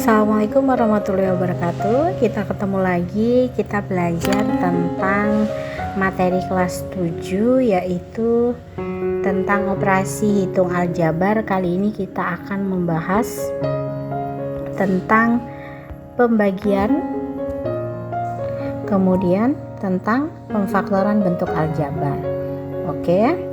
Assalamualaikum warahmatullahi wabarakatuh. Kita ketemu lagi, kita belajar tentang materi kelas 7, yaitu tentang operasi hitung aljabar. Kali ini kita akan membahas tentang pembagian, kemudian tentang pemfaktoran bentuk aljabar. Oke.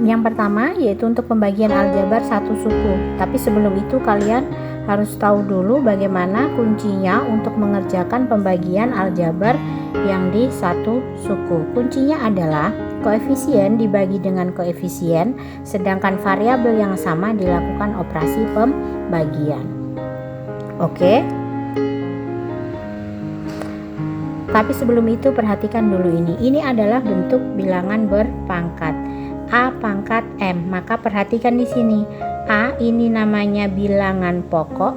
Yang pertama yaitu untuk pembagian aljabar satu suku. Tapi sebelum itu kalian harus tahu dulu bagaimana kuncinya untuk mengerjakan pembagian aljabar yang di satu suku. Kuncinya adalah koefisien dibagi dengan koefisien, sedangkan variabel yang sama dilakukan operasi pembagian. Oke. Tapi sebelum itu perhatikan dulu ini. Ini adalah bentuk bilangan berpangkat A pangkat M. Maka perhatikan di sini. A ini namanya bilangan pokok.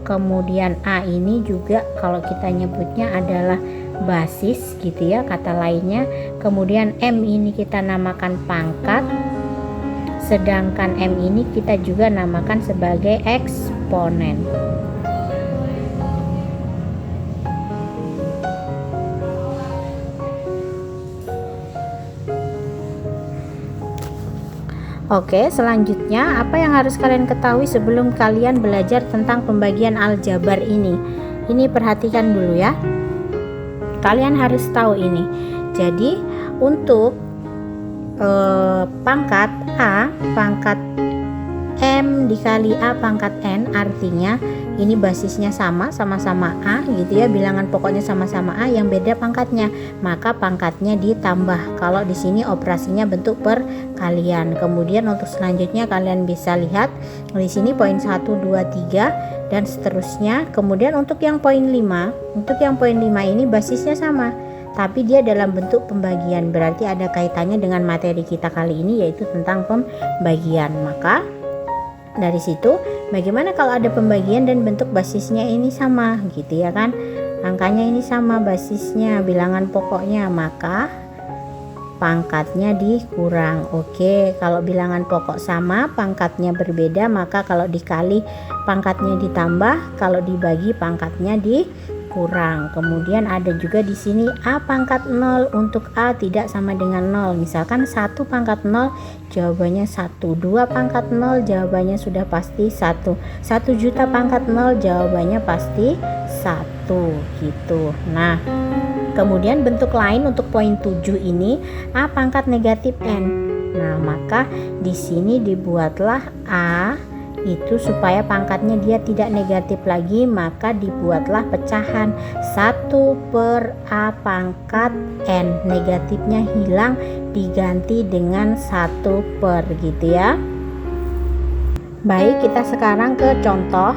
Kemudian A ini juga kalau kita nyebutnya adalah basis gitu ya, kata lainnya. Kemudian M ini kita namakan pangkat. Sedangkan M ini kita juga namakan sebagai eksponen. Oke, selanjutnya apa yang harus kalian ketahui sebelum kalian belajar tentang pembagian aljabar ini? Ini perhatikan dulu ya. Kalian harus tahu ini. Jadi untuk pangkat A pangkat M dikali A pangkat N, artinya ini basisnya sama-sama A gitu ya, bilangan pokoknya sama-sama A, yang beda pangkatnya, maka pangkatnya ditambah. Kalau di sini operasinya bentuk perkalian. Kemudian untuk selanjutnya kalian bisa lihat di sini poin 1, 2, 3 dan seterusnya. Kemudian untuk yang poin 5, ini basisnya sama, tapi dia dalam bentuk pembagian, berarti ada kaitannya dengan materi kita kali ini, yaitu tentang pembagian. Maka dari situ bagaimana kalau ada pembagian dan bentuk basisnya ini sama gitu ya kan, angkanya ini sama basisnya, bilangan pokoknya, maka pangkatnya dikurang. Oke, kalau bilangan pokok sama pangkatnya berbeda, maka kalau dikali pangkatnya ditambah, kalau dibagi pangkatnya dikurang. Kemudian ada juga di sini A pangkat 0, untuk A tidak sama dengan 0. Misalkan 1 pangkat 0 jawabannya 1, 2 pangkat 0 jawabannya sudah pasti 1, 1 juta pangkat 0 jawabannya pasti 1 gitu. Nah, kemudian bentuk lain untuk poin 7 ini A pangkat negatif N. Nah, maka di sini dibuatlah A itu supaya pangkatnya dia tidak negatif lagi, maka dibuatlah pecahan 1 per A pangkat N, negatifnya hilang diganti dengan 1 per gitu ya. Baik, kita sekarang ke contoh.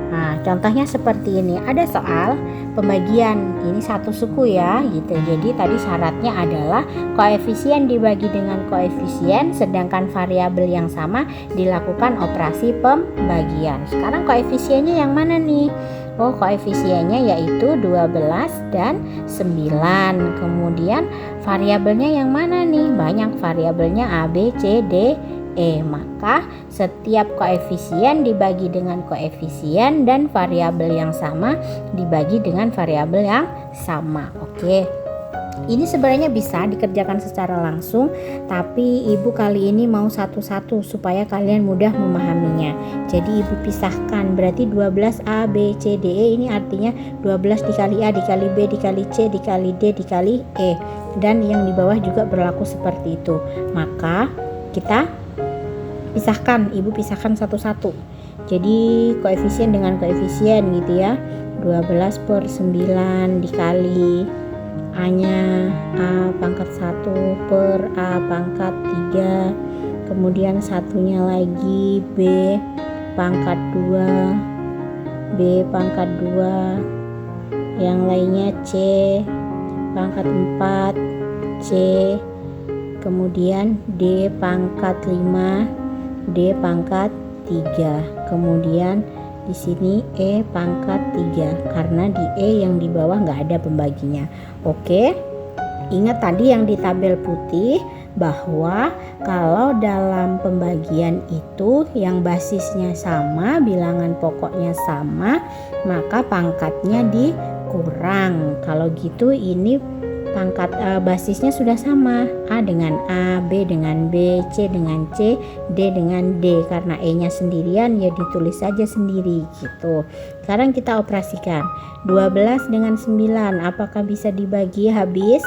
Nah, contohnya seperti ini. Ada soal pembagian, ini satu suku ya gitu. Jadi tadi syaratnya adalah koefisien dibagi dengan koefisien, sedangkan variabel yang sama dilakukan operasi pembagian. Sekarang koefisiennya yang mana nih? Oh, koefisiennya yaitu 12 dan 9. Kemudian variabelnya yang mana nih? Banyak variabelnya A, B, C, D, E. Maka setiap koefisien dibagi dengan koefisien dan variabel yang sama dibagi dengan variabel yang sama. Oke. Ini sebenarnya bisa dikerjakan secara langsung, tapi ibu kali ini mau satu-satu supaya kalian mudah memahaminya. Jadi ibu pisahkan, berarti 12 A, B, C, D, E ini artinya 12 dikali A dikali B dikali C dikali D dikali E. Dan yang di bawah juga berlaku seperti itu. Maka kita pisahkan, ibu pisahkan satu-satu. Jadi koefisien dengan koefisien gitu ya. 12 per 9 dikali A nya A pangkat 1 per A pangkat 3. Kemudian satunya lagi B pangkat 2, B pangkat 2. Yang lainnya C pangkat 4, C. Kemudian D pangkat 5, D pangkat 3. Kemudian di sini E pangkat 3, karena di E yang di bawah nggak ada pembaginya. Oke, ingat tadi yang di tabel putih bahwa kalau dalam pembagian itu yang basisnya sama, bilangan pokoknya sama, maka pangkatnya dikurang. Kalau gitu ini pangkat basisnya sudah sama, A dengan A, B dengan B, C dengan C, D dengan D. Karena E-nya sendirian ya ditulis saja sendiri gitu. Sekarang kita operasikan 12 dengan 9, apakah bisa dibagi habis?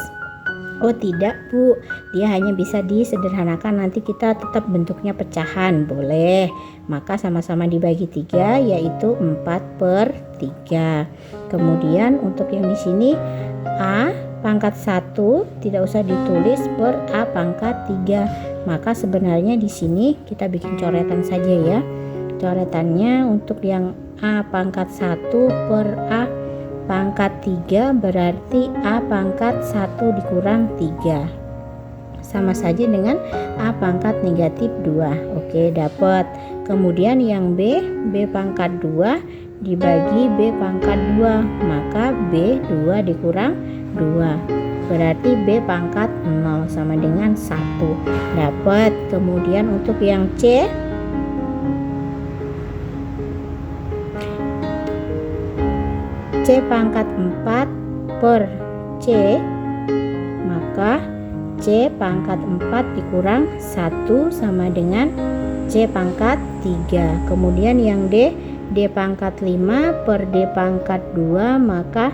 Oh tidak Bu, dia hanya bisa disederhanakan, nanti kita tetap bentuknya pecahan, boleh. Maka sama-sama dibagi 3, yaitu 4/3. Kemudian untuk yang di sini A pangkat 1 tidak usah ditulis per A pangkat 3. Maka sebenarnya di sini kita bikin coretan saja ya. Coretannya untuk yang A pangkat 1 per A pangkat 3 berarti A pangkat 1 dikurang 3. Sama saja dengan A pangkat negatif 2. Oke, dapat. Kemudian yang B pangkat 2 dibagi B pangkat 2. Maka B 2 dikurang 2. Berarti B pangkat 0 sama dengan 1. Dapat. Kemudian untuk yang C pangkat 4 per C, maka C pangkat 4 dikurang 1 sama dengan C pangkat 3. Kemudian yang D pangkat 5 per D pangkat 2, maka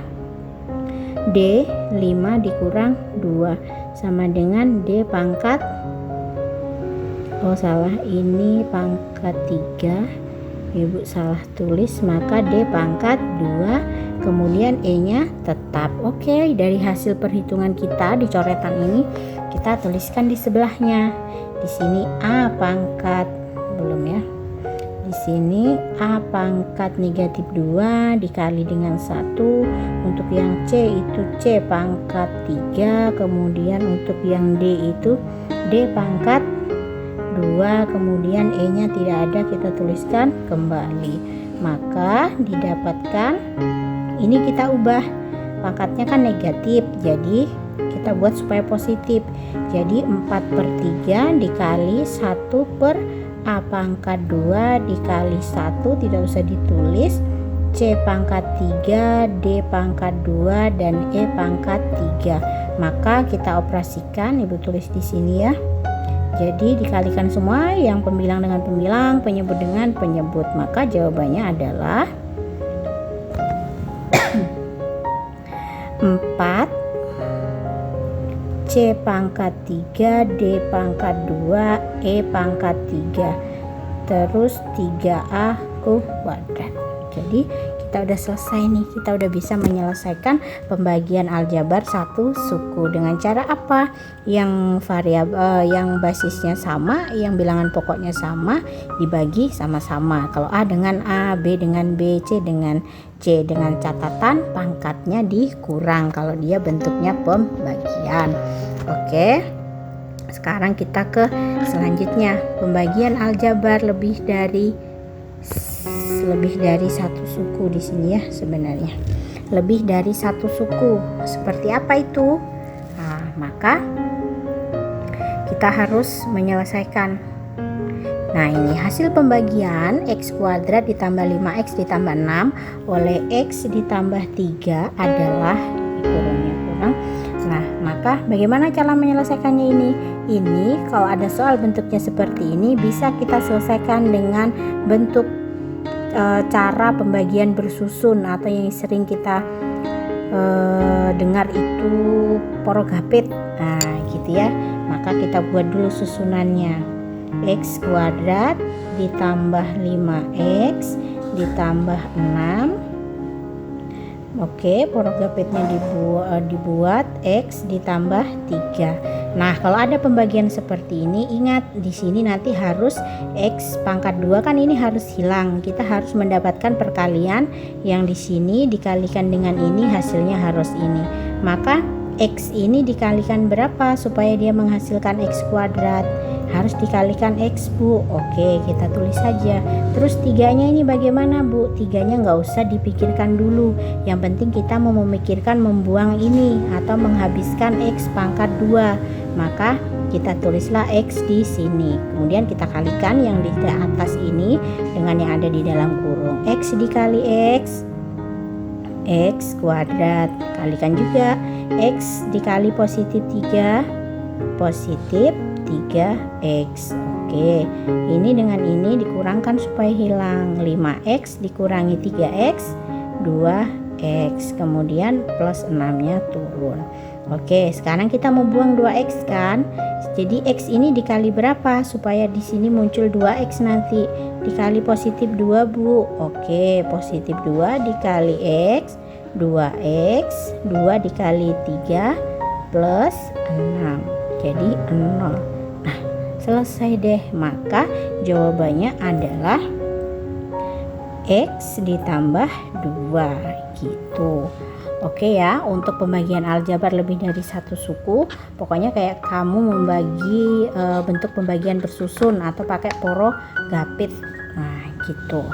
D 5 dikurang 2 sama dengan D pangkat, oh salah, ini pangkat 3, Ibu salah tulis, maka D pangkat 2. Kemudian E-nya tetap. Oke, dari hasil perhitungan kita di coretan ini kita tuliskan di sebelahnya. Di sini A pangkat, belum ya. Di sini A pangkat negatif 2 dikali dengan 1. Untuk yang C itu C pangkat 3. Kemudian untuk yang D itu D pangkat 2. Kemudian E-nya tidak ada, kita tuliskan kembali. Maka didapatkan, ini kita ubah, pangkatnya kan negatif, jadi kita buat supaya positif. Jadi 4/3 dikali 1 per A pangkat 2 dikali 1, tidak usah ditulis, C pangkat 3, D pangkat 2, dan E pangkat 3. Maka kita operasikan, Ibu tulis di sini ya. Jadi dikalikan semua, yang pembilang dengan pembilang, penyebut dengan penyebut. Maka jawabannya adalah 4 C pangkat 3, D pangkat 2, E pangkat 3, terus 3A kuadrat. Jadi kita udah selesai nih, kita udah bisa menyelesaikan pembagian aljabar satu suku. Dengan cara apa? Yang variabel yang basisnya sama, yang bilangan pokoknya sama, dibagi sama-sama. Kalau A dengan A, B dengan B, C dengan C, dengan catatan pangkatnya dikurang kalau dia bentuknya pembagian. Oke, sekarang kita ke selanjutnya, pembagian aljabar lebih dari satu suku di sini ya. Sebenarnya lebih dari satu suku, seperti apa itu? Nah, maka kita harus menyelesaikan. Nah, ini hasil pembagian x kuadrat ditambah 5x ditambah 6 oleh x ditambah 3 adalah kurangnya kurang. Nah, maka bagaimana cara menyelesaikannya ini? Ini kalau ada soal bentuknya seperti ini bisa kita selesaikan dengan bentuk cara pembagian bersusun, atau yang sering kita dengar itu porogapit. Nah, gitu ya. Maka kita buat dulu susunannya. X kuadrat ditambah 5x ditambah 6. Oke, porogapitnya dibuat X ditambah 3. Nah, kalau ada pembagian seperti ini, ingat di sini nanti harus X pangkat 2 kan ini harus hilang. Kita harus mendapatkan perkalian yang di sini dikalikan dengan ini, hasilnya harus ini. Maka X ini dikalikan berapa supaya dia menghasilkan X kuadrat? Harus dikalikan X, Bu. Oke, kita tulis saja. Terus 3-nya ini bagaimana, Bu? 3-nya nggak usah dipikirkan dulu. Yang penting kita mau memikirkan membuang ini atau menghabiskan X pangkat 2. Maka kita tulislah X di sini. Kemudian kita kalikan yang di atas ini dengan yang ada di dalam kurung. X dikali X, X kuadrat. Kalikan juga X dikali positif 3, positif 3X. Oke, ini dengan ini dikurangkan supaya hilang. 5X dikurangi 3X, 2X. Kemudian plus 6-nya turun. Oke, sekarang kita mau buang 2X kan. Jadi X ini dikali berapa supaya di sini muncul 2X nanti? Dikali positif 2, Bu. Oke, positif 2 dikali X, 2X, 2 dikali 3 plus 6. Jadi 0. Nah, selesai deh. Maka jawabannya adalah X ditambah 2 gitu. Oke ya, untuk pembagian aljabar lebih dari satu suku, pokoknya kayak kamu membagi bentuk pembagian bersusun atau pakai poro gapit. Nah, gitu.